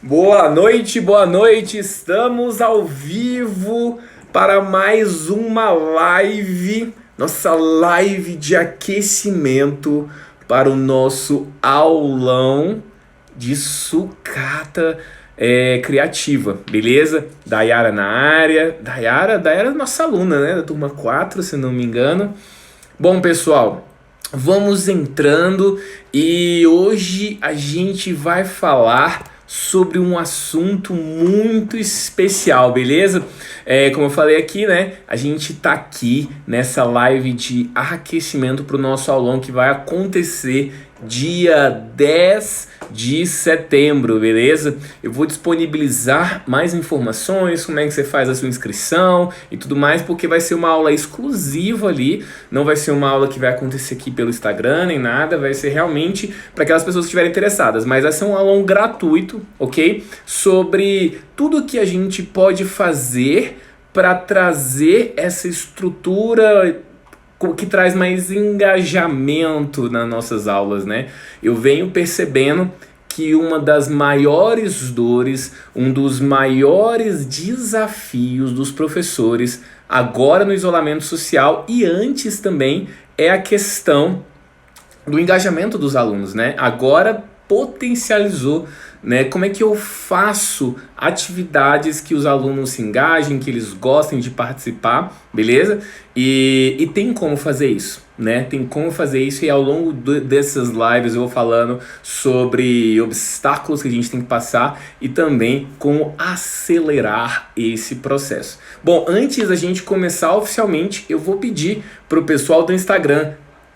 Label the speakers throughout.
Speaker 1: Boa noite, estamos ao vivo para mais uma live, nossa live de aquecimento para o nosso aulão de sucata criativa, beleza? Dayara na área, Dayara é nossa aluna, né, da turma 4, se não me engano. Bom, pessoal, vamos entrando e hoje a gente vai falar sobre um assunto muito especial, beleza? Como eu falei aqui, né? A gente tá aqui nessa live de aquecimento para o nosso aulão que vai acontecer dia 10 de setembro, beleza? Eu vou disponibilizar mais informações, como é que você faz a sua inscrição e tudo mais, porque vai ser uma aula exclusiva ali, não vai ser uma aula que vai acontecer aqui pelo Instagram nem nada, vai ser realmente para aquelas pessoas que estiverem interessadas, mas vai ser um aulão gratuito, ok? Sobre tudo que a gente pode fazer para trazer essa estrutura que traz mais engajamento nas nossas aulas, né? Eu venho percebendo que uma das maiores dores, um dos maiores desafios dos professores, agora no isolamento social e antes também, é a questão do engajamento dos alunos, né? Agora potencializou, né? Como é que eu faço atividades que os alunos se engajem, que eles gostem de participar, beleza? E tem como fazer isso, né? Tem como fazer isso e ao longo dessas lives eu vou falando sobre obstáculos que a gente tem que passar e também como acelerar esse processo. Bom, antes da gente começar oficialmente, eu vou pedir pro pessoal do Instagram,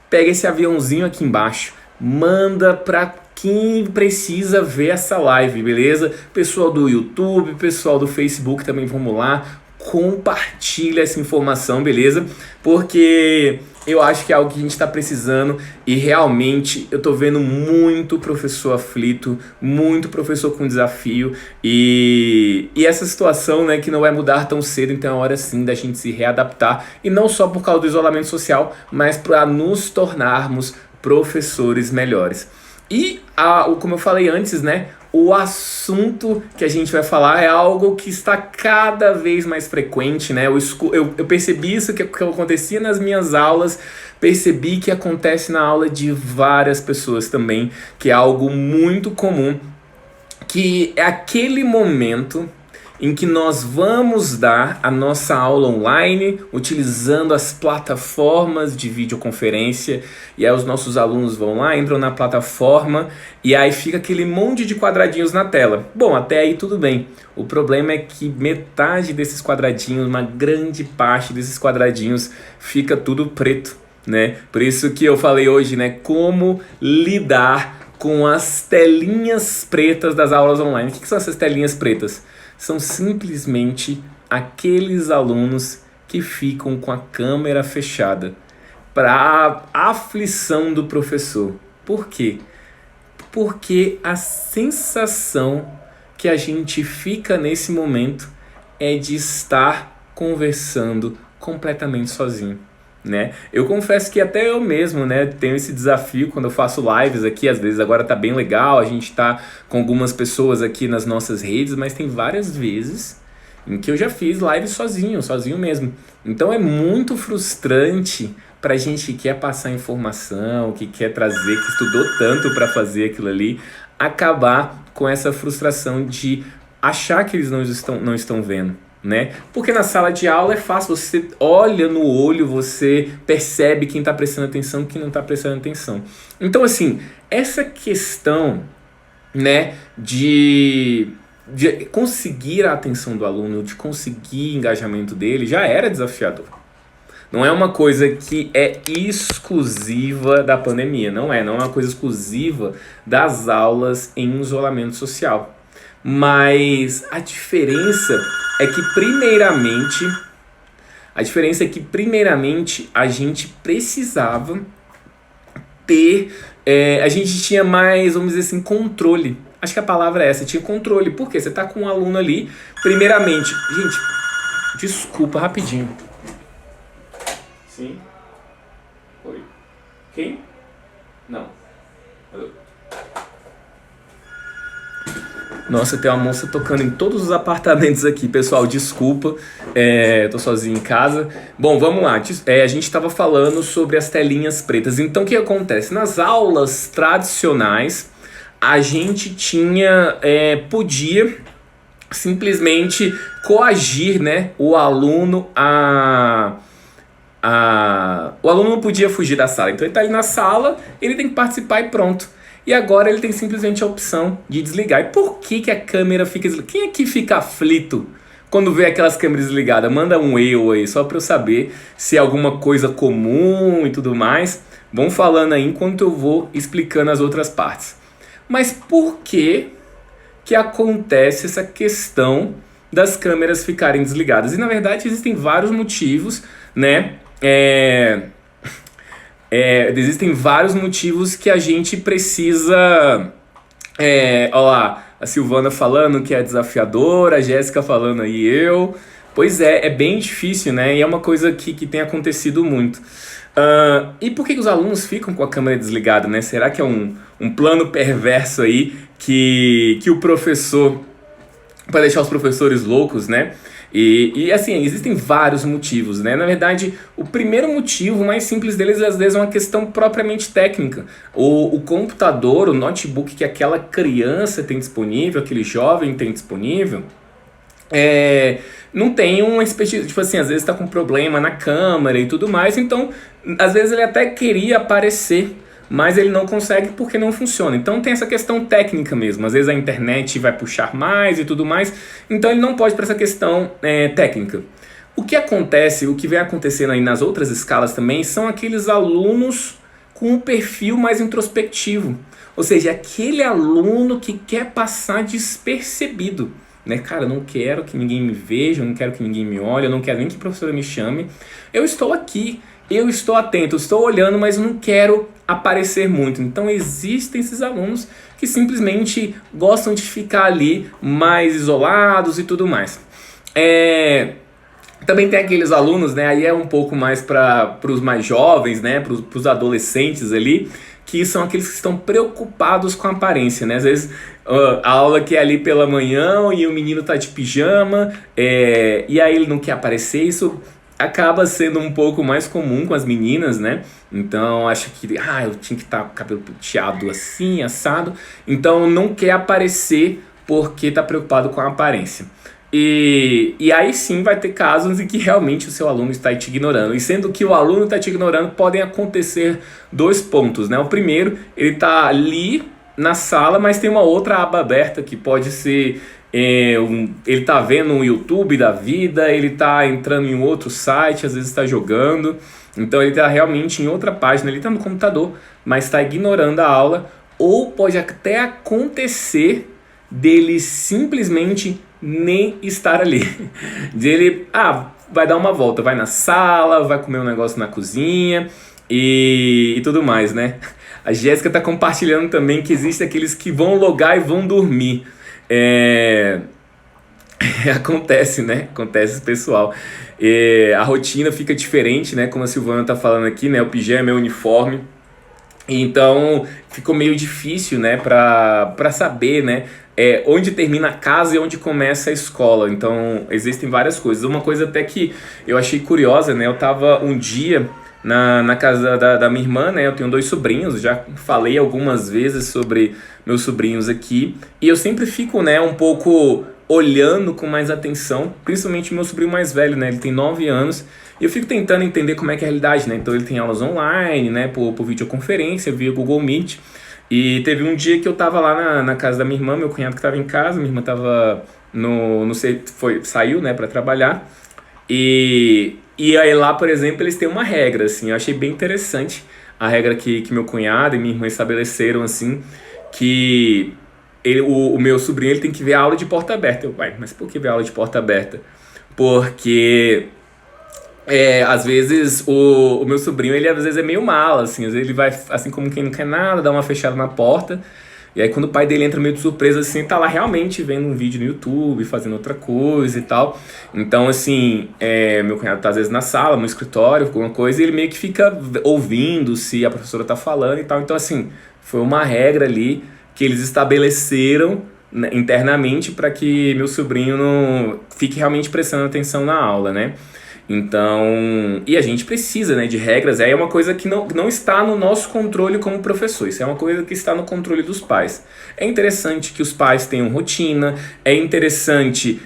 Speaker 1: pega esse aviãozinho aqui embaixo, manda para quem precisa ver essa live, beleza? Pessoal do YouTube, pessoal do Facebook também, vamos lá, compartilha essa informação, beleza? Porque eu acho que é algo que a gente está precisando e realmente eu tô vendo muito professor aflito, muito professor com desafio e essa situação, né, que não vai mudar tão cedo, então é hora sim da gente se readaptar e não só por causa do isolamento social, mas para nos tornarmos professores melhores. E, como eu falei antes, né, o assunto que a gente vai falar é algo que está cada vez mais frequente, né? Eu percebi isso que acontecia nas minhas aulas, percebi que acontece na aula de várias pessoas também, que é algo muito comum, que é aquele momento em que nós vamos dar a nossa aula online utilizando as plataformas de videoconferência e aí os nossos alunos vão lá, entram na plataforma e aí fica aquele monte de quadradinhos na tela. Bom, até aí tudo bem. O problema é que metade desses quadradinhos, uma grande parte desses quadradinhos fica tudo preto, né? Por isso que eu falei hoje, né, como lidar com as telinhas pretas das aulas online. O que são essas telinhas pretas? São simplesmente aqueles alunos que ficam com a câmera fechada para a aflição do professor. Por quê? Porque a sensação que a gente fica nesse momento é de estar conversando completamente sozinho, né? Eu confesso que até eu mesmo, né, tenho esse desafio quando eu faço lives aqui, às vezes agora tá bem legal, a gente tá com algumas pessoas aqui nas nossas redes, mas tem várias vezes em que eu já fiz live sozinho mesmo. Então é muito frustrante pra gente que quer passar informação, que quer trazer, que estudou tanto para fazer aquilo ali, acabar com essa frustração de achar que eles não estão vendo, né? Porque na sala de aula é fácil, você olha no olho, você percebe quem está prestando atenção e quem não está prestando atenção. Então, assim, essa questão, né, de conseguir a atenção do aluno, de conseguir engajamento dele, já era desafiador. Não é uma coisa que é exclusiva da pandemia, não é uma coisa exclusiva das aulas em isolamento social. Mas a diferença é que primeiramente a gente precisava ter, a gente tinha mais, vamos dizer assim, controle. Acho que a palavra é essa, tinha controle. Por quê? Você tá com um aluno ali, primeiramente, gente, desculpa, rapidinho. Sim? Oi? Quem? Não. Alô? Nossa, tem uma moça tocando em todos os apartamentos aqui, pessoal. Desculpa, tô sozinho em casa. Bom, vamos lá. A gente estava falando sobre as telinhas pretas. Então, o que acontece? Nas aulas tradicionais, a gente podia simplesmente coagir, né, o aluno o aluno não podia fugir da sala. Então, ele está ali na sala, ele tem que participar e pronto. E agora ele tem simplesmente a opção de desligar. E por que a câmera fica desligada? Quem aqui fica aflito quando vê aquelas câmeras desligadas? Manda um eu aí, só para eu saber se é alguma coisa comum e tudo mais. Vão falando aí enquanto eu vou explicando as outras partes. Mas por que acontece essa questão das câmeras ficarem desligadas? E na verdade existem vários motivos, né? Existem vários motivos que a gente precisa. Olha lá, a Silvana falando que é desafiadora, a Jéssica falando aí eu. Pois é bem difícil, né? E é uma coisa que tem acontecido muito. E por que os alunos ficam com a câmera desligada, né? Será que é um plano perverso aí que o professor, para deixar os professores loucos, né? E assim, existem vários motivos, né? Na verdade, o primeiro motivo, o mais simples deles, às vezes é uma questão propriamente técnica. O computador, o notebook que aquela criança tem disponível, aquele jovem tem disponível, não tem uma espécie, tipo assim, às vezes está com problema na câmera e tudo mais, então, às vezes ele até queria aparecer, mas ele não consegue porque não funciona. Então tem essa questão técnica mesmo. Às vezes a internet vai puxar mais e tudo mais. Então ele não pode por essa questão técnica. O que acontece, o que vem acontecendo aí nas outras escalas também, são aqueles alunos com um perfil mais introspectivo. Ou seja, aquele aluno que quer passar despercebido. Né? Cara, eu não quero que ninguém me veja, eu não quero que ninguém me olhe, eu não quero nem que a professora me chame. Eu estou aqui, eu estou atento, eu estou olhando, mas eu não quero aparecer muito. Então existem esses alunos que simplesmente gostam de ficar ali mais isolados e tudo mais. Também tem aqueles alunos, né, aí é um pouco mais para os mais jovens, né, para os adolescentes ali, que são aqueles que estão preocupados com a aparência, né? Às vezes a aula que é ali pela manhã e o menino tá de pijama, e aí ele não quer aparecer. Isso acaba sendo um pouco mais comum com as meninas, né? Então acho que eu tinha que estar com o cabelo penteado assim, assado. Então não quer aparecer porque tá preocupado com a aparência. E aí sim vai ter casos em que realmente o seu aluno está te ignorando. E sendo que o aluno está te ignorando, podem acontecer dois pontos, né? O primeiro, ele está ali na sala, mas tem uma outra aba aberta que pode ser... ele está vendo um YouTube da vida, ele está entrando em um outro site, às vezes está jogando. Então ele está realmente em outra página, ele está no computador, mas está ignorando a aula. Ou pode até acontecer dele simplesmente nem estar ali. Dele, vai dar uma volta, vai na sala, vai comer um negócio na cozinha e tudo mais, né? A Jéssica tá compartilhando também que existem aqueles que vão logar e vão dormir. Acontece, né? Acontece, pessoal. A rotina fica diferente, né? Como a Silvana tá falando aqui, né? O pijama é o uniforme. Então ficou meio difícil, né, para saber, né, onde termina a casa e onde começa a escola. Então existem várias coisas. Uma coisa até que eu achei curiosa, né, eu tava um dia na casa da minha irmã, né, eu tenho 2 sobrinhos, já falei algumas vezes sobre meus sobrinhos aqui, e eu sempre fico, né, um pouco olhando com mais atenção, principalmente o meu sobrinho mais velho, né, ele tem 9 anos, e eu fico tentando entender como é que é a realidade, né? Então ele tem aulas online, né? Por videoconferência, via Google Meet. E teve um dia que eu tava lá na casa da minha irmã, meu cunhado que tava em casa, minha irmã tava saiu, né, pra trabalhar. E aí lá, por exemplo, eles têm uma regra, assim, eu achei bem interessante a regra que meu cunhado e minha irmã estabeleceram, assim, que o meu sobrinho ele tem que ver a aula de porta aberta. Mas por que ver a aula de porta aberta? Porque... às vezes o meu sobrinho, ele às vezes é meio mala, assim, às vezes ele vai, assim como quem não quer nada, dá uma fechada na porta, e aí quando o pai dele entra meio de surpresa, assim, tá lá realmente vendo um vídeo no YouTube, fazendo outra coisa e tal. Então, assim, meu cunhado tá às vezes na sala, no escritório, alguma coisa, e ele meio que fica ouvindo se a professora tá falando e tal. Então, assim, foi uma regra ali que eles estabeleceram internamente para que meu sobrinho não fique realmente prestando atenção na aula, né? Então, e a gente precisa, né, de regras. É uma coisa que não está no nosso controle como professor. Isso é uma coisa que está no controle dos pais. É interessante que os pais tenham rotina. É interessante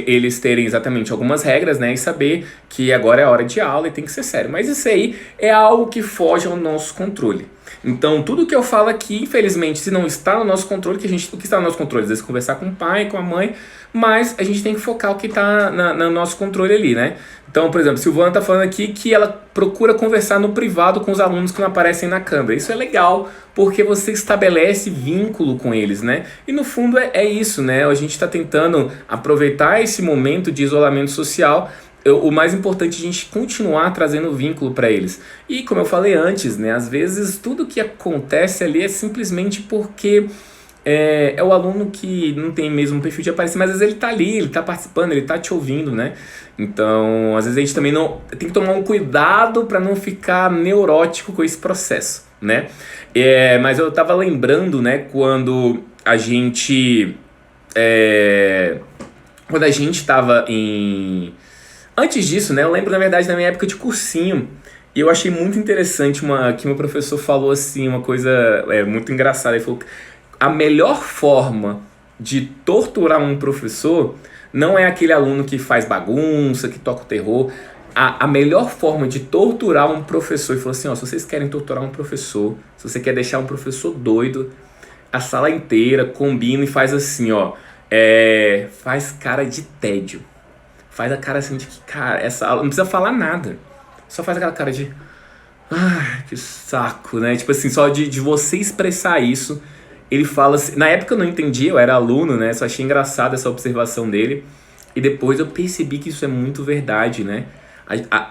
Speaker 1: eles terem exatamente algumas regras, né, e saber que agora é a hora de aula e tem que ser sério. Mas isso aí é algo que foge ao nosso controle. Então, tudo que eu falo aqui, infelizmente, se não está no nosso controle, o que está no nosso controle? Às vezes conversar com o pai, com a mãe, mas a gente tem que focar o que está no nosso controle ali, né? Então, por exemplo, Silvana está falando aqui que ela procura conversar no privado com os alunos que não aparecem na câmera. Isso é legal, porque você estabelece vínculo com eles, né? E no fundo é isso, né? A gente está tentando aproveitar esse momento de isolamento social. O mais importante é a gente continuar trazendo vínculo para eles. E como eu falei antes, né? Às vezes tudo que acontece ali é simplesmente porque é o aluno que não tem mesmo perfil de aparecer, mas às vezes ele tá ali, ele tá participando, ele tá te ouvindo, né? Então, às vezes a gente também não tem que tomar um cuidado para não ficar neurótico com esse processo, né? Mas eu tava lembrando, né, quando a gente tava em... Antes disso, né, eu lembro, na verdade, da minha época de cursinho, e eu achei muito interessante que meu professor falou assim, uma coisa muito engraçada. Ele falou que a melhor forma de torturar um professor não é aquele aluno que faz bagunça, que toca o terror. A melhor forma de torturar um professor, ele falou assim, ó, se vocês querem torturar um professor, se você quer deixar um professor doido, a sala inteira combina e faz assim, ó, faz cara de tédio. Faz a cara assim de que, cara, essa aula não precisa falar nada. Só faz aquela cara de... Ai, que saco, né? Tipo assim, só de você expressar isso. Ele fala assim... Na época eu não entendi, eu era aluno, né? Só achei engraçada essa observação dele. E depois eu percebi que isso é muito verdade, né?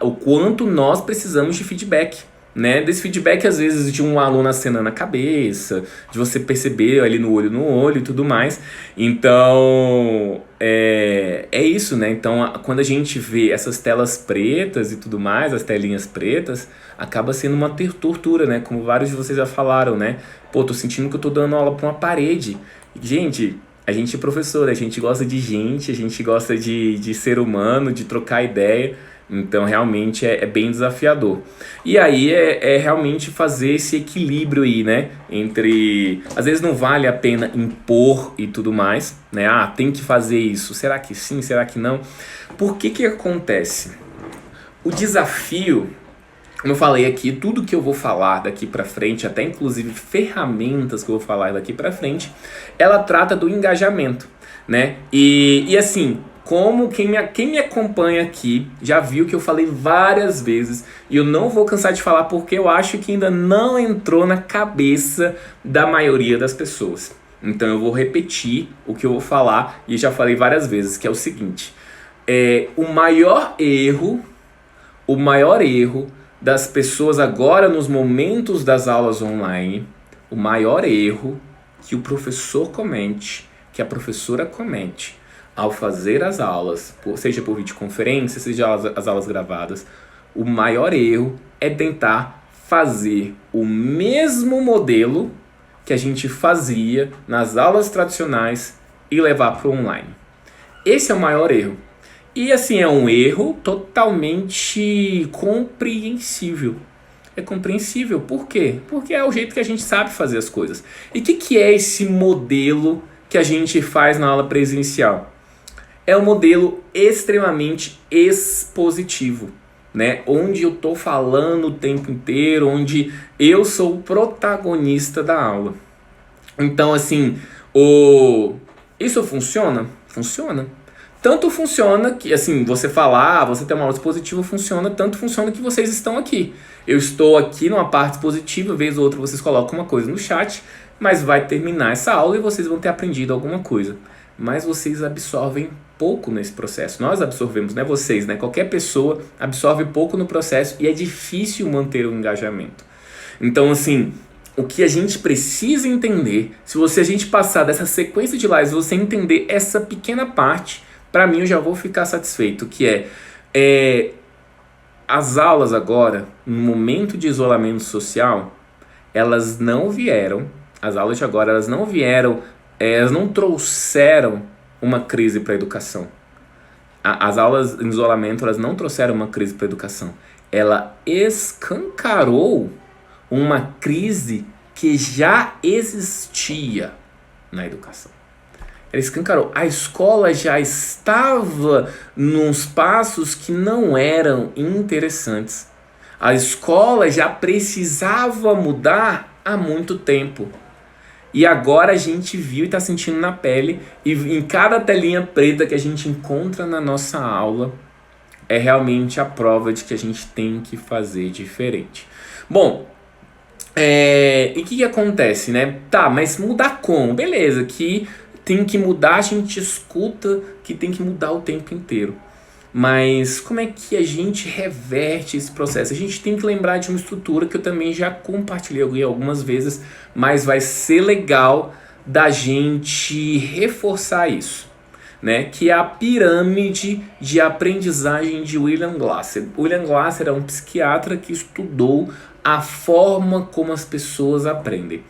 Speaker 1: O quanto nós precisamos de feedback, né? Desse feedback, às vezes, de um aluno acenando a cabeça, de você perceber ali no olho e tudo mais. Então, é isso, né? Então, quando a gente vê essas telas pretas e tudo mais, as telinhas pretas, acaba sendo uma tortura, né? Como vários de vocês já falaram, né? Pô, tô sentindo que eu tô dando aula pra uma parede. Gente, a gente é professor, a gente gosta de gente, a gente gosta de ser humano, de trocar ideia. Então, realmente é bem desafiador. E aí é realmente fazer esse equilíbrio aí, né? Entre... Às vezes não vale a pena impor e tudo mais, né? Ah, tem que fazer isso. Será que sim? Será que não? Por que acontece? O desafio, como eu falei aqui, tudo que eu vou falar daqui pra frente, até inclusive ferramentas que eu vou falar daqui pra frente, ela trata do engajamento, né? E assim... Como quem me acompanha aqui já viu que eu falei várias vezes e eu não vou cansar de falar porque eu acho que ainda não entrou na cabeça da maioria das pessoas. Então eu vou repetir o que eu vou falar e já falei várias vezes, que é o seguinte: o maior erro das pessoas agora nos momentos das aulas online, o maior erro que o professor comete, que a professora comete, ao fazer as aulas, seja por videoconferência, seja as aulas gravadas, o maior erro é tentar fazer o mesmo modelo que a gente fazia nas aulas tradicionais e levar para o online. Esse é o maior erro. E assim, é um erro totalmente compreensível. É compreensível. Por quê? Porque é o jeito que a gente sabe fazer as coisas. E o que é esse modelo que a gente faz na aula presencial? É um modelo extremamente expositivo, né? Onde eu tô falando o tempo inteiro, onde eu sou o protagonista da aula. Então, assim, isso funciona? Funciona. Tanto funciona que, assim, você falar, você ter uma aula expositiva funciona, tanto funciona que vocês estão aqui. Eu estou aqui numa parte expositiva, vez ou outra vocês colocam uma coisa no chat, mas vai terminar essa aula e vocês vão ter aprendido alguma coisa. Mas vocês absorvem pouco nesse processo. Nós absorvemos, não é vocês, né? Qualquer pessoa absorve pouco no processo e é difícil manter o engajamento. Então, assim, o que a gente precisa entender, se a gente passar dessa sequência de lives, você entender essa pequena parte, para mim eu já vou ficar satisfeito, que as aulas agora, no momento de isolamento social, elas não vieram As aulas de agora, elas não vieram, elas não trouxeram uma crise para a educação. As aulas em isolamento, elas não trouxeram uma crise para a educação. Ela escancarou uma crise que já existia na educação. Ela escancarou. A escola já estava nos passos que não eram interessantes. A escola já precisava mudar há muito tempo. E agora a gente viu e está sentindo na pele, e em cada telinha preta que a gente encontra na nossa aula, é realmente a prova de que a gente tem que fazer diferente. Bom, e o que acontece, né? Tá, mas mudar como? Beleza, que tem que mudar, a gente escuta que tem que mudar o tempo inteiro. Mas como é que a gente reverte esse processo? A gente tem que lembrar de uma estrutura que eu também já compartilhei algumas vezes, mas vai ser legal da gente reforçar isso, né? Que é a pirâmide de aprendizagem de William Glasser. William Glasser é um psiquiatra que estudou a forma como as pessoas aprendem.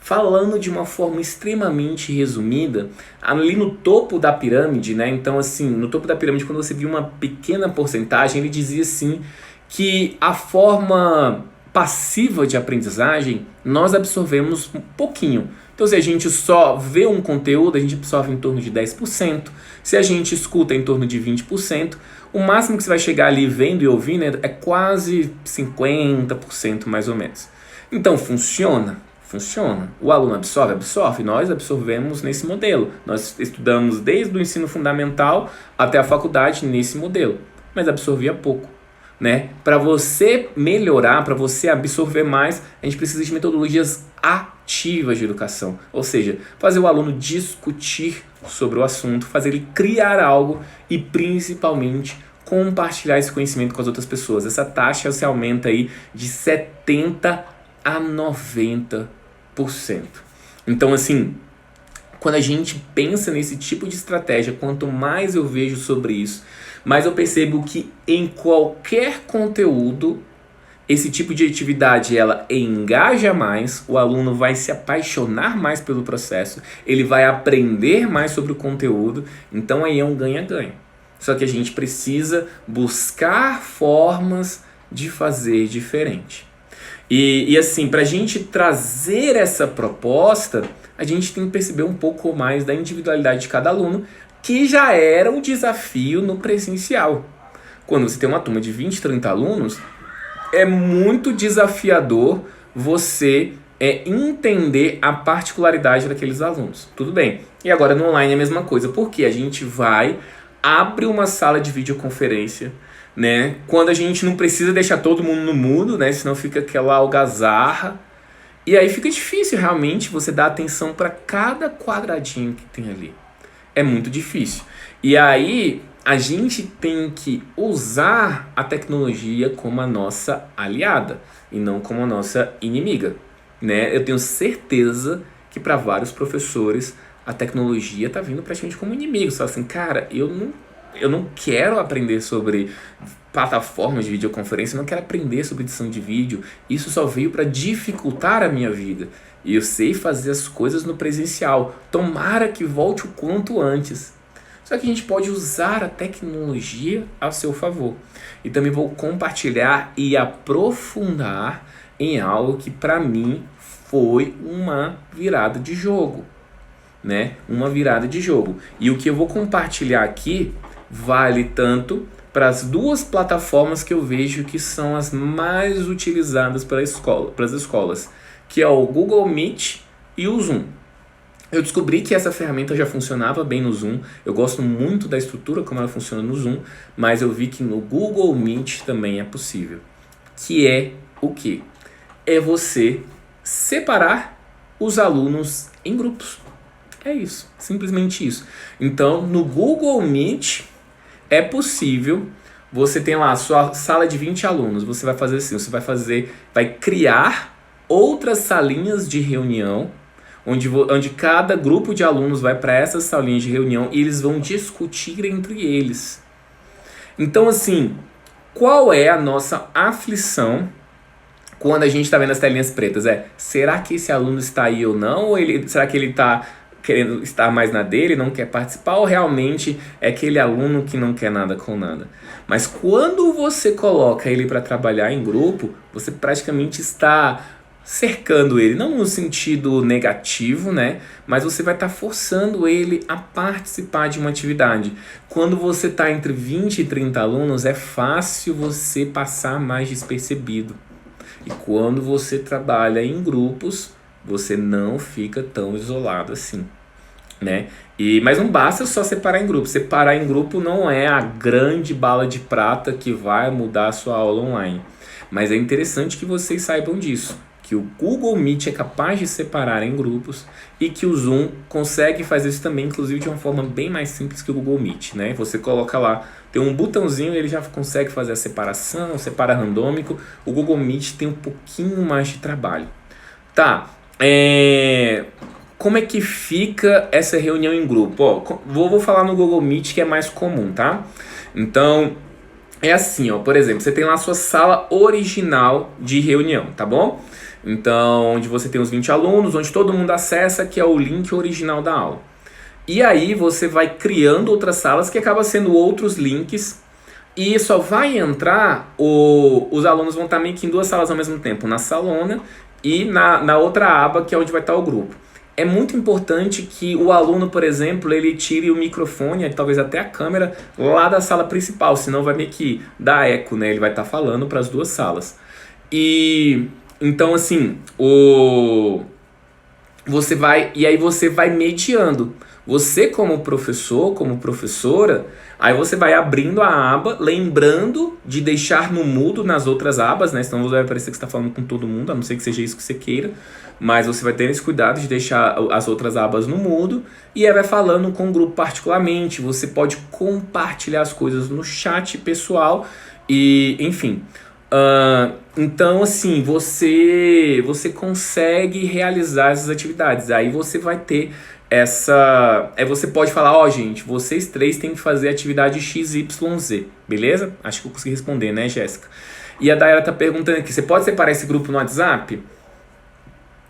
Speaker 1: Falando de uma forma extremamente resumida, ali no topo da pirâmide, né? Então, assim, no topo da pirâmide, quando você viu uma pequena porcentagem, ele dizia assim que a forma passiva de aprendizagem, nós absorvemos um pouquinho. Então, se a gente só vê um conteúdo, a gente absorve em torno de 10%. Se a gente escuta, em torno de 20%. O máximo que você vai chegar ali vendo e ouvindo é quase 50%, mais ou menos. Então, funciona? Funciona. O aluno absorve? Absorve. Nós absorvemos nesse modelo. Nós estudamos desde o ensino fundamental até a faculdade nesse modelo. Mas absorvia pouco, né? Para você melhorar, para você absorver mais, a gente precisa de metodologias ativas de educação. Ou seja, fazer o aluno discutir sobre o assunto, fazer ele criar algo e principalmente compartilhar esse conhecimento com as outras pessoas. Essa taxa se aumenta aí de 70% a 90%. Então, assim, quando a gente pensa nesse tipo de estratégia, quanto mais eu vejo sobre isso, mais eu percebo que em qualquer conteúdo, esse tipo de atividade, ela engaja mais, o aluno vai se apaixonar mais pelo processo, ele vai aprender mais sobre o conteúdo, então aí é um ganha-ganha. Só que a gente precisa buscar formas de fazer diferente. E assim, para a gente trazer essa proposta, a gente tem que perceber um pouco mais da individualidade de cada aluno, que já era um desafio no presencial. Quando você tem uma turma de 20, 30 alunos, é muito desafiador você entender a particularidade daqueles alunos. Tudo bem. E agora no online é a mesma coisa, porque a gente abre uma sala de videoconferência, né? Quando a gente não precisa deixar todo mundo no mudo, né? Senão fica aquela algazarra. E aí fica difícil realmente você dar atenção para cada quadradinho que tem ali. É muito difícil. E aí a gente tem que usar a tecnologia como a nossa aliada e não como a nossa inimiga, né? Eu tenho certeza que para vários professores a tecnologia está vindo praticamente como inimigo. Só assim, cara, eu não quero aprender sobre plataformas de videoconferência, eu não quero aprender sobre edição de vídeo. Isso só veio para dificultar a minha vida. E eu sei fazer as coisas no presencial. Tomara que volte o quanto antes. Só que a gente pode usar a tecnologia a seu favor. E também vou compartilhar e aprofundar em algo que para mim foi uma virada de jogo, né? Uma virada de jogo. E o que eu vou compartilhar aqui vale tanto para as duas plataformas que eu vejo que são as mais utilizadas para as escolas, que é o Google Meet e o Zoom. Eu descobri que essa ferramenta já funcionava bem no Zoom. Eu gosto muito da estrutura como ela funciona no Zoom, mas eu vi que no Google Meet também é possível. Que é o quê? É você separar os alunos em grupos. É isso, simplesmente isso. Então, no Google Meet é possível, você tem lá a sua sala de 20 alunos, você vai fazer assim, vai criar outras salinhas de reunião, onde cada grupo de alunos vai para essas salinhas de reunião e eles vão discutir entre eles. Então, assim, qual é a nossa aflição quando a gente está vendo as telinhas pretas será que esse aluno está aí ou não? Ou será que ele está querendo estar mais na dele, não quer participar? Ou realmente é aquele aluno que não quer nada com nada? Mas quando você coloca ele para trabalhar em grupo, você praticamente está cercando ele, não no sentido negativo, né? Mas você vai estar forçando ele a participar de uma atividade. Quando você está entre 20 e 30 alunos, é fácil você passar mais despercebido. E quando você trabalha em grupos, você não fica tão isolado assim, né? Mas não basta só separar em grupo. Separar em grupo não é a grande bala de prata que vai mudar a sua aula online. Mas é interessante que vocês saibam disso, que o Google Meet é capaz de separar em grupos e que o Zoom consegue fazer isso também, inclusive de uma forma bem mais simples que o Google Meet, né? Você coloca lá, tem um botãozinho e ele já consegue fazer a separação, separa randômico. O Google Meet tem um pouquinho mais de trabalho. Tá, como é que fica essa reunião em grupo? Ó, vou falar no Google Meet que é mais comum, tá? Então, é assim, ó, por exemplo, você tem lá a sua sala original de reunião, tá bom? Então, onde você tem os 20 alunos, onde todo mundo acessa, que é o link original da aula. E aí você vai criando outras salas que acabam sendo outros links e só vai entrar, os alunos vão estar meio que em duas salas ao mesmo tempo, na salona e na outra aba que é onde vai estar o grupo. É muito importante que o aluno, por exemplo, ele tire o microfone, talvez até a câmera, lá da sala principal, senão vai meio que dar eco, né? Ele vai estar falando para as duas salas. E então, assim, você vai mediando. Você como professor, como professora, aí você vai abrindo a aba, lembrando de deixar no mudo nas outras abas, né? Senão vai parecer que você está falando com todo mundo, a não ser que seja isso que você queira. Mas você vai ter esse cuidado de deixar as outras abas no mudo e aí vai falando com o grupo particularmente. Você pode compartilhar as coisas no chat pessoal e, enfim. Então, assim, você consegue realizar essas atividades. Aí você vai ter você pode falar, ó, gente, vocês três têm que fazer atividade XYZ, beleza? Acho que eu consegui responder, né, Jéssica? E a Dayara tá perguntando aqui, você pode separar esse grupo no WhatsApp?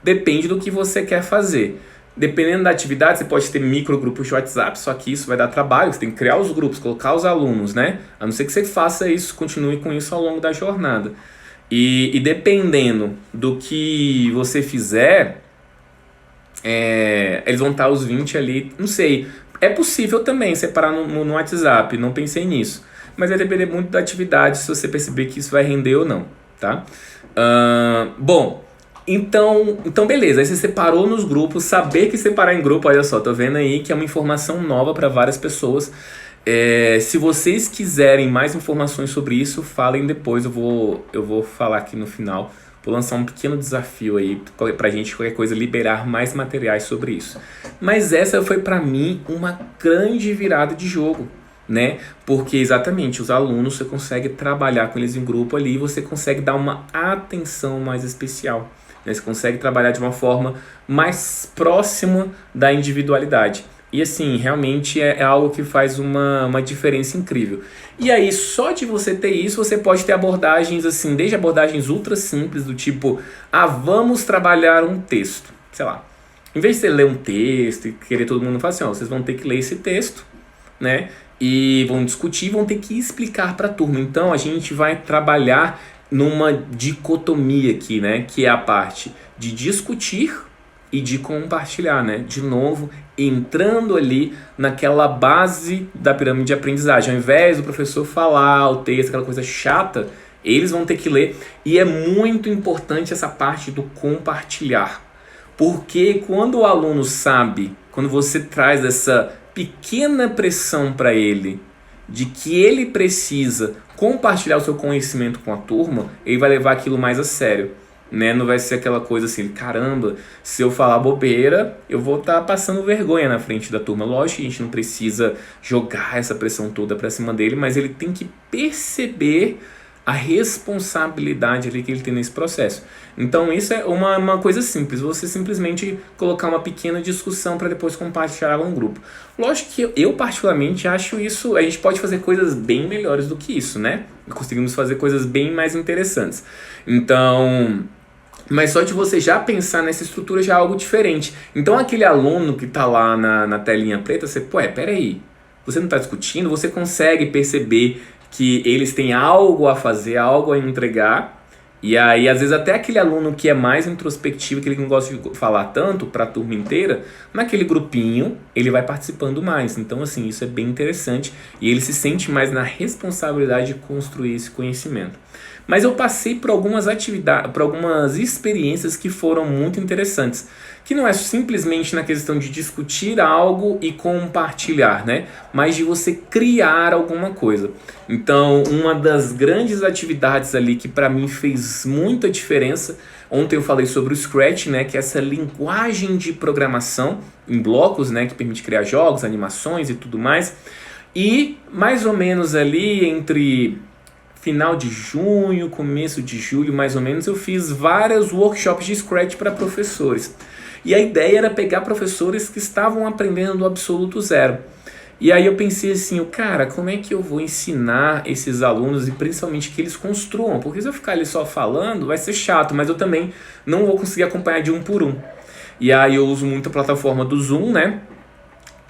Speaker 1: Depende do que você quer fazer. Dependendo da atividade, você pode ter microgrupos de WhatsApp, só que isso vai dar trabalho, você tem que criar os grupos, colocar os alunos, né? A não ser que você faça isso, continue com isso ao longo da jornada. E dependendo do que você fizer, eles vão estar os 20 ali, não sei. É possível também separar no WhatsApp, não pensei nisso. Mas vai depender muito da atividade, se você perceber que isso vai render ou não, tá? Bom... Então, beleza, aí você separou nos grupos, saber que separar em grupo, olha só, tô vendo aí que é uma informação nova para várias pessoas. Se vocês quiserem mais informações sobre isso, falem depois, eu vou falar aqui no final, vou lançar um pequeno desafio aí pra gente, qualquer coisa, liberar mais materiais sobre isso. Mas essa foi pra mim uma grande virada de jogo, né? Porque exatamente, os alunos, você consegue trabalhar com eles em grupo ali, você consegue dar uma atenção mais especial. Você consegue trabalhar de uma forma mais próxima da individualidade. E assim, realmente é algo que faz uma diferença incrível. E aí, só de você ter isso, você pode ter abordagens assim, desde abordagens ultra simples, do tipo, vamos trabalhar um texto. Sei lá, em vez de você ler um texto e querer todo mundo falar assim, vocês vão ter que ler esse texto, né? E vão discutir, vão ter que explicar para a turma. Então, a gente vai trabalhar numa dicotomia aqui, né? Que é a parte de discutir e de compartilhar, né? De novo, entrando ali naquela base da pirâmide de aprendizagem. Ao invés do professor falar o texto, aquela coisa chata, eles vão ter que ler. E é muito importante essa parte do compartilhar. Porque quando o aluno sabe, quando você traz essa pequena pressão para ele, de que ele precisa compartilhar o seu conhecimento com a turma, ele vai levar aquilo mais a sério, né? Não vai ser aquela coisa assim, caramba, se eu falar bobeira, eu vou estar passando vergonha na frente da turma. Lógico que a gente não precisa jogar essa pressão toda para cima dele, mas ele tem que perceber a responsabilidade ali que ele tem nesse processo. Então isso é uma coisa simples, você simplesmente colocar uma pequena discussão para depois compartilhar no grupo. Lógico que eu particularmente acho isso, a gente pode fazer coisas bem melhores do que isso, né? Conseguimos fazer coisas bem mais interessantes. Então, mas só de você já pensar nessa estrutura já é algo diferente. Então aquele aluno que está lá na telinha preta, você, peraí, você não está discutindo, você consegue perceber que eles têm algo a fazer, algo a entregar. E aí, às vezes, até aquele aluno que é mais introspectivo, que ele não gosta de falar tanto para a turma inteira, naquele grupinho, ele vai participando mais. Então, assim, isso é bem interessante e ele se sente mais na responsabilidade de construir esse conhecimento. Mas eu passei por algumas atividades, por algumas experiências que foram muito interessantes, que não é simplesmente na questão de discutir algo e compartilhar, né? Mas de você criar alguma coisa. Então, uma das grandes atividades ali que para mim fez muita diferença, ontem eu falei sobre o Scratch, né? Que é essa linguagem de programação em blocos, né? Que permite criar jogos, animações e tudo mais. E mais ou menos ali entre final de junho, começo de julho, mais ou menos, eu fiz vários workshops de Scratch para professores. E a ideia era pegar professores que estavam aprendendo do absoluto zero. E aí eu pensei assim, cara, como é que eu vou ensinar esses alunos e principalmente que eles construam? Porque se eu ficar ali só falando, vai ser chato, mas eu também não vou conseguir acompanhar de um por um. E aí eu uso muito a plataforma do Zoom, né?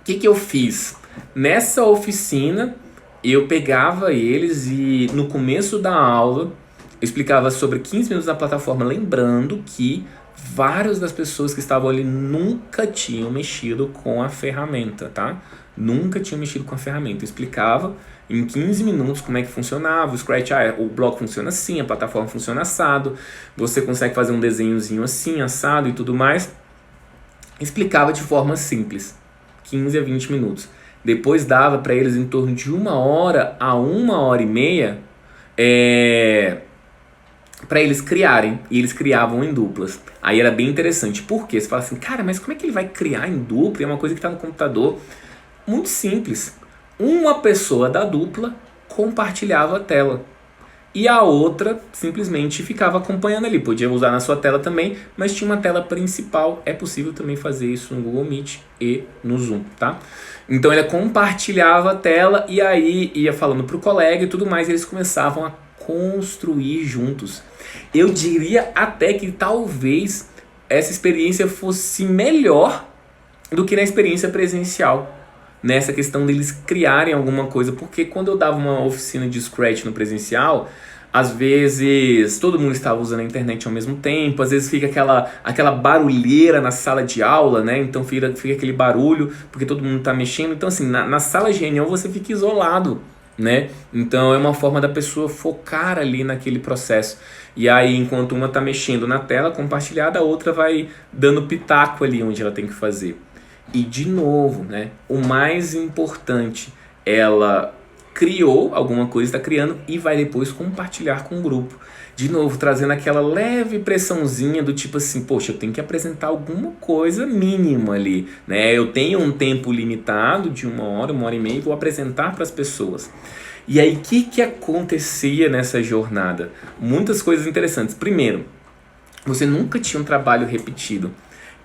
Speaker 1: O que eu fiz? Nessa oficina, eu pegava eles e no começo da aula, eu explicava sobre 15 minutos da plataforma, lembrando que várias das pessoas que estavam ali nunca tinham mexido com a ferramenta, tá? Nunca tinham mexido com a ferramenta. Eu explicava em 15 minutos como é que funcionava. O Scratch, o bloco funciona assim, a plataforma funciona assado, você consegue fazer um desenhozinho assim, assado e tudo mais. Explicava de forma simples, 15 a 20 minutos. Depois dava para eles em torno de 1 hora a 1 hora e meia para eles criarem, e eles criavam em duplas. Aí era bem interessante, porque você fala assim, cara, mas como é que ele vai criar em dupla? É uma coisa que está no computador. Muito simples. Uma pessoa da dupla compartilhava a tela e a outra simplesmente ficava acompanhando ali. Podia usar na sua tela também, mas tinha uma tela principal. É possível também fazer isso no Google Meet e no Zoom, tá? Então ele compartilhava a tela e aí ia falando pro colega e tudo mais, e eles começavam a construir juntos. Eu diria até que talvez essa experiência fosse melhor do que na experiência presencial, nessa questão deles criarem alguma coisa, porque quando eu dava uma oficina de Scratch no presencial, às vezes todo mundo estava usando a internet ao mesmo tempo, às vezes fica aquela barulheira na sala de aula, né? Então fica aquele barulho, porque todo mundo está mexendo. Então assim, na sala de reunião você fica isolado, né? Então é uma forma da pessoa focar ali naquele processo. E aí, enquanto uma está mexendo na tela compartilhada, a outra vai dando pitaco ali onde ela tem que fazer. E de novo, né? O mais importante, ela criou alguma coisa, está criando e vai depois compartilhar com o grupo. De novo, trazendo aquela leve pressãozinha do tipo assim, poxa, eu tenho que apresentar alguma coisa mínima ali, né? Eu tenho um tempo limitado de 1 hora e meia e vou apresentar para as pessoas. E aí, o que acontecia nessa jornada? Muitas coisas interessantes. Primeiro, você nunca tinha um trabalho repetido.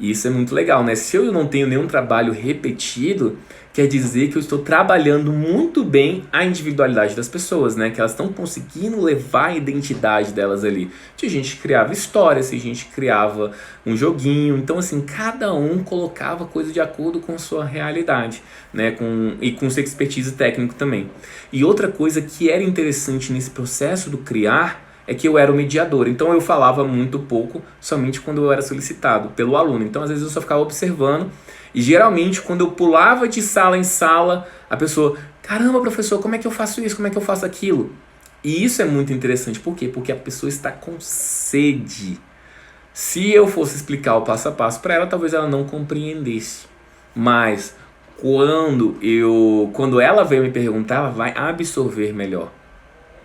Speaker 1: E isso é muito legal, né? Se eu não tenho nenhum trabalho repetido, quer dizer que eu estou trabalhando muito bem a individualidade das pessoas, né? Que elas estão conseguindo levar a identidade delas ali. Tinha gente que criava histórias, tinha gente que criava um joguinho. Então, assim, cada um colocava coisa de acordo com sua realidade, né? E com sua expertise técnico também. E outra coisa que era interessante nesse processo do criar é que eu era o mediador, então eu falava muito pouco, somente quando eu era solicitado pelo aluno. Então às vezes eu só ficava observando e geralmente quando eu pulava de sala em sala, a pessoa, caramba professor, como é que eu faço isso, como é que eu faço aquilo? E isso é muito interessante, por quê? Porque a pessoa está com sede. Se eu fosse explicar o passo a passo para ela, talvez ela não compreendesse, mas quando ela veio me perguntar, ela vai absorver melhor.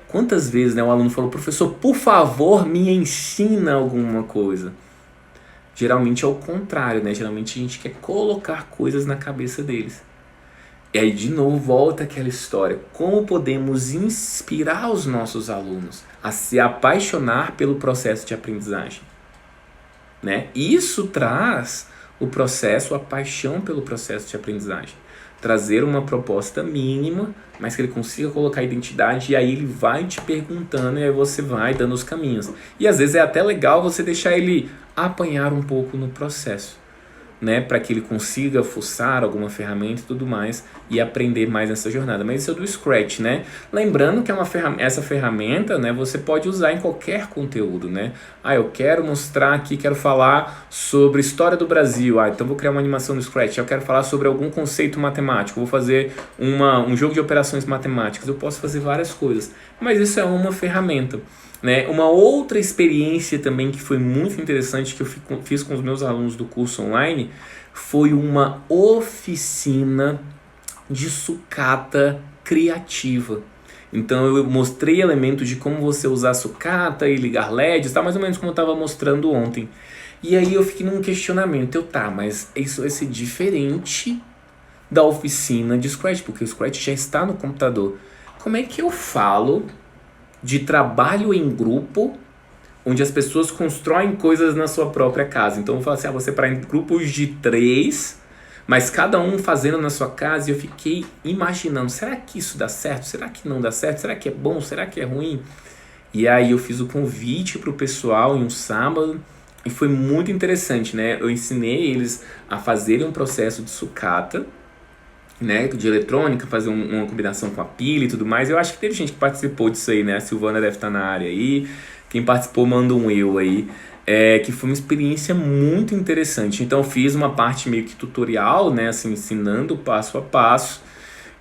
Speaker 1: Quantas vezes, né, o aluno falou, professor, por favor, me ensina alguma coisa. Geralmente é o contrário, né? Geralmente a gente quer colocar coisas na cabeça deles. E aí, de novo, volta aquela história. Como podemos inspirar os nossos alunos a se apaixonar pelo processo de aprendizagem? Né? Isso traz o processo, a paixão pelo processo de aprendizagem. Trazer uma proposta mínima, mas que ele consiga colocar a identidade, e aí ele vai te perguntando e aí você vai dando os caminhos. E às vezes é até legal você deixar ele apanhar um pouco no processo, né, para que ele consiga fuçar alguma ferramenta e tudo mais e aprender mais nessa jornada. Mas isso é do Scratch, né? Lembrando que é essa ferramenta, né, você pode usar em qualquer conteúdo, né? Eu quero mostrar aqui, quero falar sobre história do Brasil. Então vou criar uma animação no Scratch. Eu quero falar sobre algum conceito matemático. Vou fazer um jogo de operações matemáticas. Eu posso fazer várias coisas. Mas isso é uma ferramenta. Né? Uma outra experiência também que foi muito interessante que eu fiz com os meus alunos do curso online foi uma oficina de sucata criativa. Então eu mostrei elementos de como você usar sucata e ligar LEDs, mais ou menos como eu estava mostrando ontem. E aí eu fiquei num questionamento, mas isso vai ser diferente da oficina de Scratch, porque o Scratch já está no computador. Como é que eu falo de trabalho em grupo, onde as pessoas constroem coisas na sua própria casa? Então eu falo assim, você para em grupos de 3, mas cada um fazendo na sua casa, e eu fiquei imaginando, será que isso dá certo? Será que não dá certo? Será que é bom? Será que é ruim? E aí eu fiz o convite para o pessoal em um sábado, e foi muito interessante, né? Eu ensinei eles a fazerem um processo de sucata, né, de eletrônica, fazer uma combinação com a pilha e tudo mais. Eu acho que teve gente que participou disso aí, né? A Silvana deve estar na área aí. Quem participou, manda um eu aí. Que foi uma experiência muito interessante. Então eu fiz uma parte meio que tutorial, né, assim, ensinando passo a passo.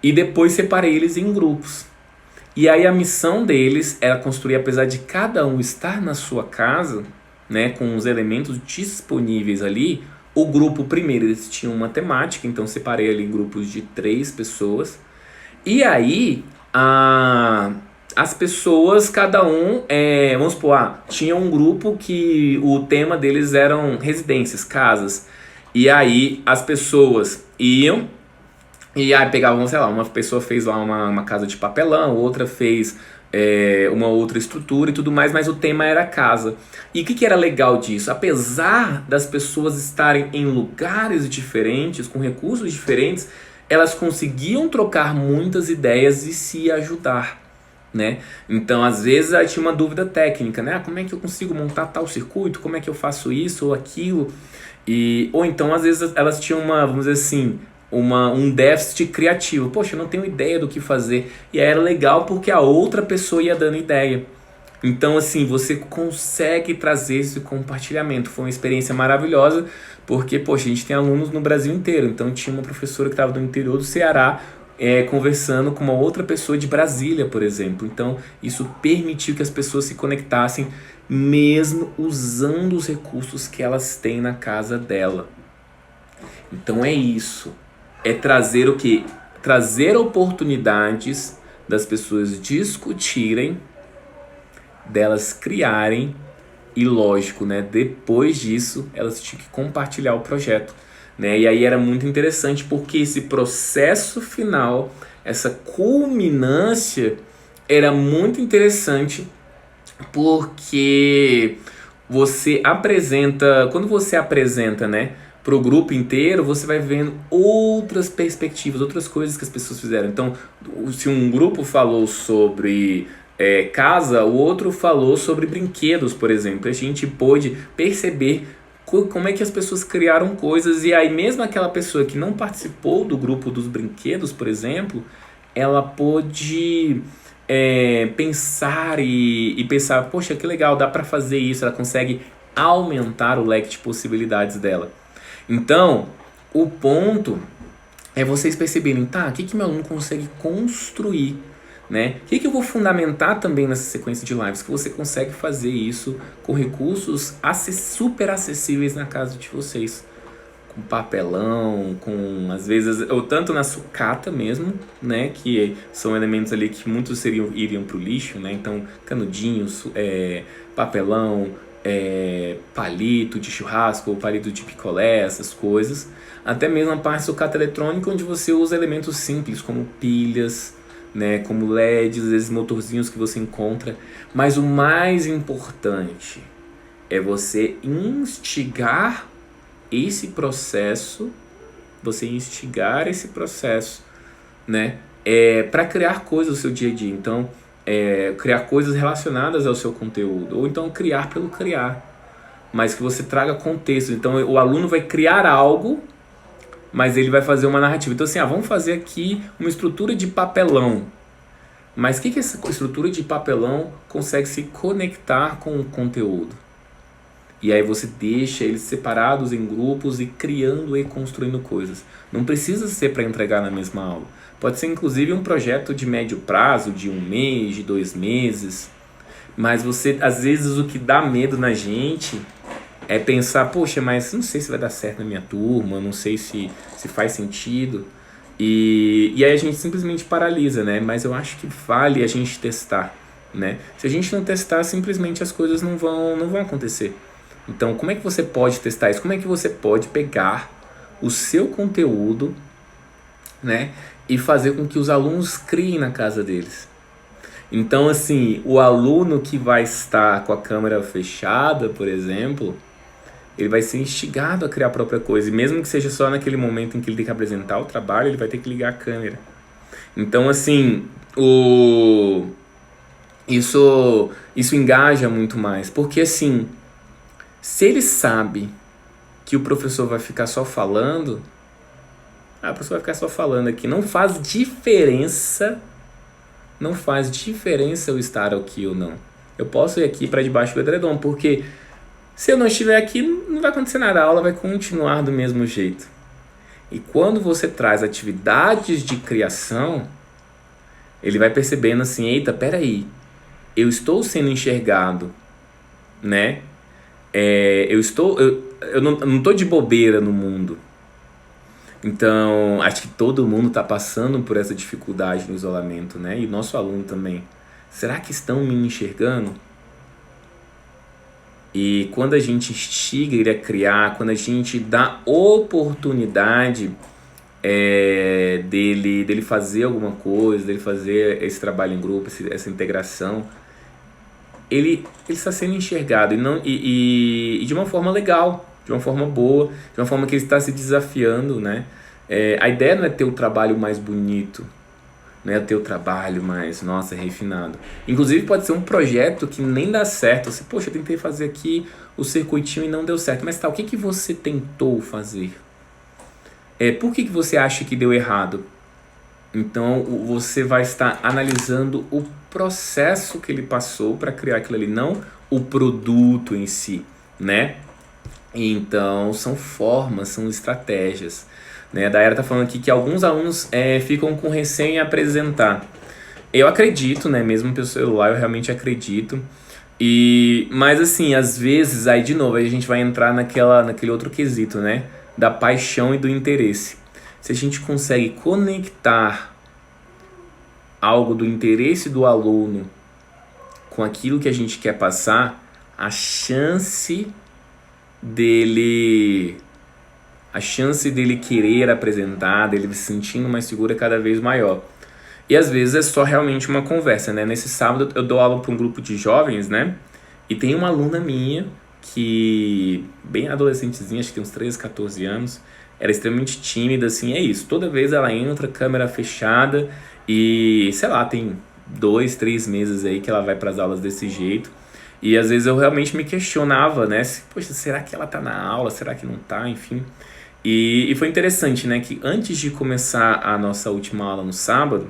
Speaker 1: E depois separei eles em grupos. E aí a missão deles era construir, apesar de cada um estar na sua casa, né, com os elementos disponíveis ali. O grupo primeiro, eles tinham uma temática, então separei ali em grupos de 3 pessoas. E aí, as pessoas, cada um, vamos supor, tinha um grupo que o tema deles eram residências, casas. E aí, as pessoas iam, e aí pegavam, sei lá, uma pessoa fez lá uma casa de papelão, outra fez uma outra estrutura e tudo mais, mas o tema era casa. E o que era legal disso? Apesar das pessoas estarem em lugares diferentes, com recursos diferentes, elas conseguiam trocar muitas ideias e se ajudar, né? Então, às vezes, tinha uma dúvida técnica, né? Como é que eu consigo montar tal circuito? Como é que eu faço isso ou aquilo? Ou então, às vezes, elas tinham vamos dizer assim, um déficit criativo. Poxa, eu não tenho ideia do que fazer. E aí era legal porque a outra pessoa ia dando ideia. Então, assim, você consegue trazer esse compartilhamento. Foi uma experiência maravilhosa, porque, poxa, a gente tem alunos no Brasil inteiro. Então, tinha uma professora que estava no interior do Ceará, conversando com uma outra pessoa de Brasília, por exemplo. Então, isso permitiu que as pessoas se conectassem, mesmo usando os recursos que elas têm na casa dela. Então, é isso. É trazer o quê? Trazer oportunidades das pessoas discutirem, delas criarem e, lógico, né, depois disso elas tinham que compartilhar o projeto, né? E aí era muito interessante porque esse processo final, essa culminância era muito interessante porque quando você apresenta, né, para o grupo inteiro, você vai vendo outras perspectivas, outras coisas que as pessoas fizeram. Então, se um grupo falou sobre casa, o outro falou sobre brinquedos, por exemplo. A gente pôde perceber como é que as pessoas criaram coisas. E aí mesmo aquela pessoa que não participou do grupo dos brinquedos, por exemplo, ela pôde pensar e pensar, poxa, que legal, dá para fazer isso. Ela consegue aumentar o leque de possibilidades dela. Então, o ponto é vocês perceberem, o que meu aluno consegue construir, né? O que eu vou fundamentar também nessa sequência de lives? Que você consegue fazer isso com recursos super acessíveis na casa de vocês. Com papelão, às vezes, ou tanto na sucata mesmo, né? Que são elementos ali que muitos iriam pro lixo, né? Então, canudinhos, papelão, palito de churrasco ou palito de picolé, essas coisas, até mesmo a parte sucata eletrônica, onde você usa elementos simples como pilhas, né, como LEDs, esses motorzinhos que você encontra. Mas o mais importante é você instigar esse processo, né, para criar coisas no seu dia a dia. Então, criar coisas relacionadas ao seu conteúdo, ou então criar pelo criar, mas que você traga contexto. Então o aluno vai criar algo, mas ele vai fazer uma narrativa. Então assim, vamos fazer aqui uma estrutura de papelão, mas o que essa estrutura de papelão consegue se conectar com o conteúdo? E aí você deixa eles separados em grupos e criando e construindo coisas. Não precisa ser para entregar na mesma aula. Pode ser inclusive um projeto de médio prazo, de 1 mês, de 2 meses. Mas você, às vezes, o que dá medo na gente é pensar, poxa, mas não sei se vai dar certo na minha turma, não sei se faz sentido. E aí a gente simplesmente paralisa, né? Mas eu acho que vale a gente testar, né? Se a gente não testar, simplesmente as coisas não vão acontecer. Então, como é que você pode testar isso? Como é que você pode pegar o seu conteúdo, né, e fazer com que os alunos criem na casa deles? Então, assim, o aluno que vai estar com a câmera fechada, por exemplo, ele vai ser instigado a criar a própria coisa. E mesmo que seja só naquele momento em que ele tem que apresentar o trabalho, ele vai ter que ligar a câmera. Então, assim, isso engaja muito mais. Porque, assim, se ele sabe que o professor vai ficar só falando, o professor vai ficar só falando aqui. Não faz diferença eu estar aqui ou não. Eu posso ir aqui para debaixo do edredom, porque se eu não estiver aqui, não vai acontecer nada. A aula vai continuar do mesmo jeito. E quando você traz atividades de criação, ele vai percebendo assim, eita, peraí, eu estou sendo enxergado, né? Eu não estou de bobeira no mundo. Então, acho que todo mundo está passando por essa dificuldade no isolamento, né? E o nosso aluno também. Será que estão me enxergando? E quando a gente instiga ele a criar, quando a gente dá oportunidade dele fazer alguma coisa, dele fazer esse trabalho em grupo, essa integração, ele está sendo enxergado e de uma forma legal, de uma forma boa, de uma forma que ele está se desafiando, né? A ideia não é ter o trabalho mais bonito, não é ter o trabalho mais, nossa, refinado. Inclusive pode ser um projeto que nem dá certo. Você, poxa, eu tentei fazer aqui o circuitinho e não deu certo. Mas tá, o que você tentou fazer? Por que você acha que deu errado? Então você vai estar analisando o processo que ele passou para criar aquilo ali, não o produto em si, né? Então são formas, são estratégias, né? A Dayara tá falando aqui que alguns alunos ficam com receio em apresentar. Eu acredito, né? Mesmo pelo celular, eu realmente acredito. Mas assim, às vezes, aí de novo, aí a gente vai entrar naquele outro quesito, né? Da paixão e do interesse. Se a gente consegue conectar algo do interesse do aluno com aquilo que a gente quer passar, a chance dele querer apresentar, dele se sentindo mais seguro é cada vez maior. E às vezes é só realmente uma conversa, né? Nesse sábado eu dou aula para um grupo de jovens, né? E tem uma aluna minha que, bem adolescentezinha, acho que tem uns 13, 14 anos, era extremamente tímida, assim, é isso. Toda vez ela entra, câmera fechada e, sei lá, tem 2, 3 meses aí que ela vai para as aulas desse jeito. E às vezes eu realmente me questionava, né? Poxa, será que ela tá na aula? Será que não tá? Enfim. E foi interessante, né? Que antes de começar a nossa última aula no sábado,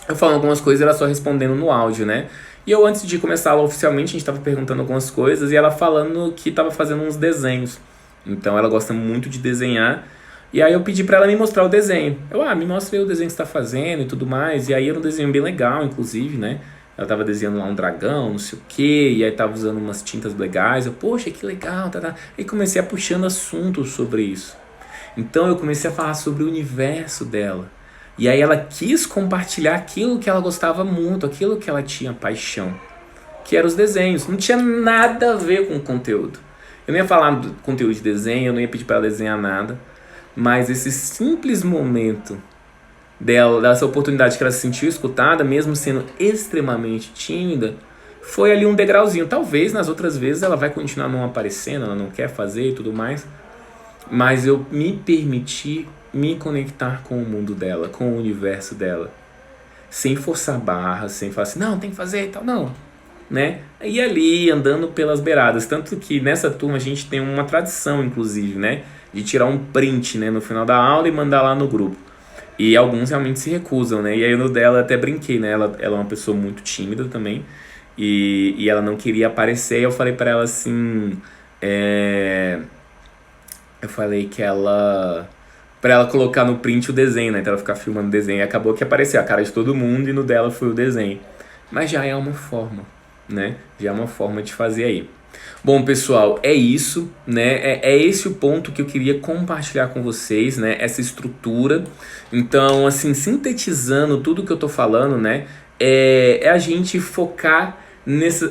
Speaker 1: eu falando algumas coisas e ela só respondendo no áudio, né? E eu, antes de começar a aula oficialmente, a gente estava perguntando algumas coisas e ela falando que estava fazendo uns desenhos. Então ela gosta muito de desenhar. E aí eu pedi para ela me mostrar o desenho. Me mostra aí o desenho que você está fazendo e tudo mais. E aí era um desenho bem legal, inclusive, né? Ela tava desenhando lá um dragão, não sei o quê, e aí tava usando umas tintas legais. Eu, poxa, que legal, tá. E comecei a puxando assuntos sobre isso. Então eu comecei a falar sobre o universo dela. E aí ela quis compartilhar aquilo que ela gostava muito, aquilo que ela tinha paixão, que eram os desenhos. Não tinha nada a ver com o conteúdo. Eu não ia falar do conteúdo de desenho, eu não ia pedir para ela desenhar nada, mas esse simples momento dela, dessa oportunidade que ela se sentiu escutada, mesmo sendo extremamente tímida, foi ali um degrauzinho. Talvez nas outras vezes ela vai continuar não aparecendo, ela não quer fazer e tudo mais, mas eu me permiti me conectar com o mundo dela, com o universo dela, sem forçar barra, sem falar assim, não, tem que fazer e tal, não, né? E ali, andando pelas beiradas, tanto que nessa turma a gente tem uma tradição, inclusive, né, de tirar um print, né, no final da aula e mandar lá no grupo. E alguns realmente se recusam, né? E aí no dela eu até brinquei, né? Ela é uma pessoa muito tímida também. E ela não queria aparecer. E eu falei pra ela assim... Eu falei que ela... Pra ela colocar no print o desenho, né? Então ela ficar filmando o desenho. E acabou que apareceu a cara de todo mundo e no dela foi o desenho. Mas já é uma forma, né? Já é uma forma de fazer aí. Bom, pessoal, é isso, né? É esse o ponto que eu queria compartilhar com vocês, né? Essa estrutura. Então, assim, sintetizando tudo que eu tô falando, né? É a gente focar nessa...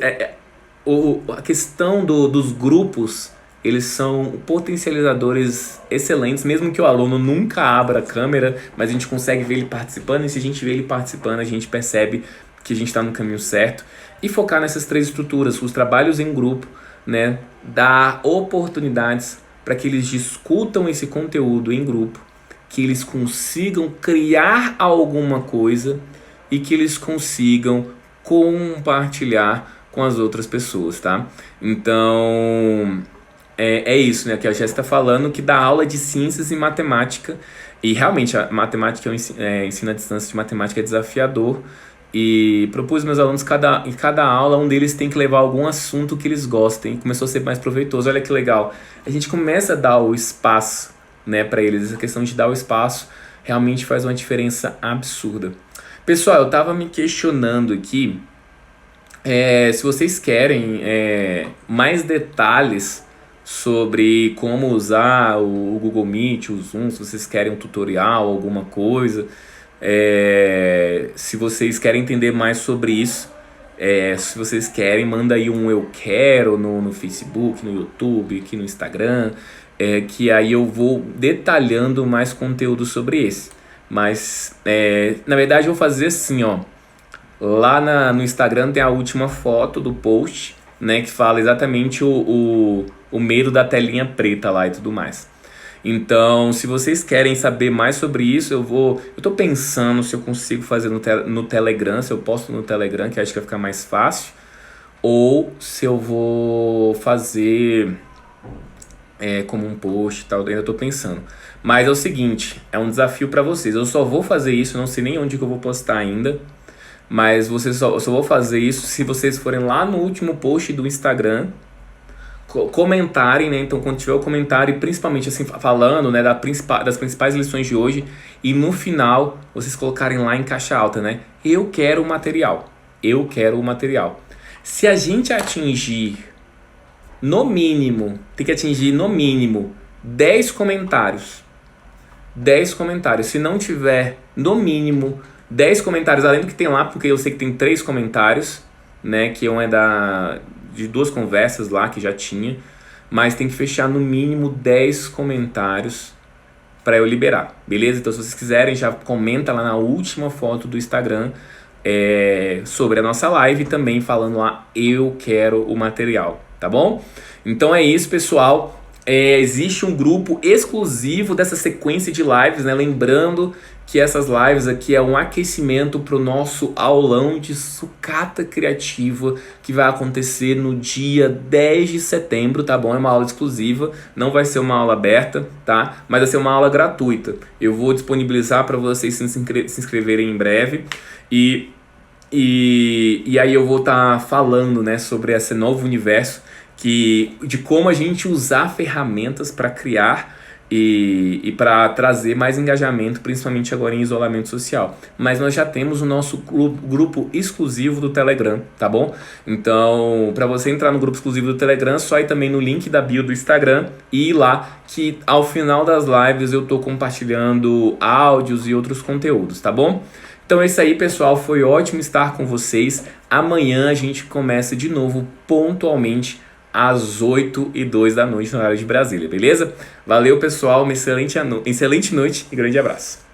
Speaker 1: a questão dos grupos, eles são potencializadores excelentes, mesmo que o aluno nunca abra a câmera, mas a gente consegue ver ele participando, e se a gente vê ele participando, a gente percebe que a gente está no caminho certo. E focar nessas três estruturas, os trabalhos em grupo, né, dar oportunidades para que eles discutam esse conteúdo em grupo, que eles consigam criar alguma coisa e que eles consigam compartilhar com as outras pessoas, tá? Então, é isso, né, que a Jéssica está falando, que dá aula de ciências e matemática, e realmente a matemática, ensino à distância de matemática é desafiador, e propus meus alunos, em cada aula, um deles tem que levar algum assunto que eles gostem. Começou a ser mais proveitoso. Olha que legal. A gente começa a dar o espaço, né, para eles. Essa questão de dar o espaço realmente faz uma diferença absurda. Pessoal, eu estava me questionando aqui se vocês querem mais detalhes sobre como usar o Google Meet, o Zoom, se vocês querem um tutorial, alguma coisa. Se vocês querem entender mais sobre isso, se vocês querem, manda aí um eu quero no Facebook, no YouTube, aqui no Instagram, que aí eu vou detalhando mais conteúdo sobre esse. Mas na verdade eu vou fazer assim, ó, lá no Instagram tem a última foto do post, né, que fala exatamente o medo da telinha preta lá e tudo mais. Então, se vocês querem saber mais sobre isso, eu tô pensando se eu consigo fazer no Telegram, se eu posto no Telegram, que acho que vai ficar mais fácil, ou se eu vou fazer como um post e tal, ainda tô pensando. Mas é o seguinte, é um desafio para vocês, eu só vou fazer isso, não sei nem onde que eu vou postar ainda, mas eu só vou fazer isso se vocês forem lá no último post do Instagram, comentarem, né? Então, quando tiver o comentário, principalmente assim, falando, né, das principais lições de hoje, e no final vocês colocarem lá em caixa alta, né? Eu quero o material. Eu quero o material. Se a gente atingir no mínimo, tem que atingir no mínimo 10 comentários. 10 comentários. Se não tiver no mínimo 10 comentários, além do que tem lá, porque eu sei que tem 3 comentários, né? Que um é de 2 conversas lá que já tinha, mas tem que fechar no mínimo 10 comentários para eu liberar, beleza? Então se vocês quiserem, já comenta lá na última foto do Instagram sobre a nossa live, também falando lá, eu quero o material, tá bom? Então é isso, pessoal. Existe um grupo exclusivo dessa sequência de lives, né? Lembrando que essas lives aqui é um aquecimento para o nosso aulão de sucata criativa que vai acontecer no dia 10 de setembro, tá bom? É uma aula exclusiva, não vai ser uma aula aberta, tá? Mas vai ser uma aula gratuita. Eu vou disponibilizar para vocês se inscreverem em breve e aí eu vou estar falando, né, sobre esse novo universo de como a gente usar ferramentas para criar e para trazer mais engajamento, principalmente agora em isolamento social. Mas nós já temos o nosso grupo exclusivo do Telegram, tá bom? Então, para você entrar no grupo exclusivo do Telegram, só ir também no link da bio do Instagram e ir lá, que ao final das lives eu tô compartilhando áudios e outros conteúdos, tá bom? Então é isso aí, pessoal. Foi ótimo estar com vocês. Amanhã a gente começa de novo pontualmente às 8h02 da noite no horário de Brasília, beleza? Valeu, pessoal. Uma excelente noite e grande abraço.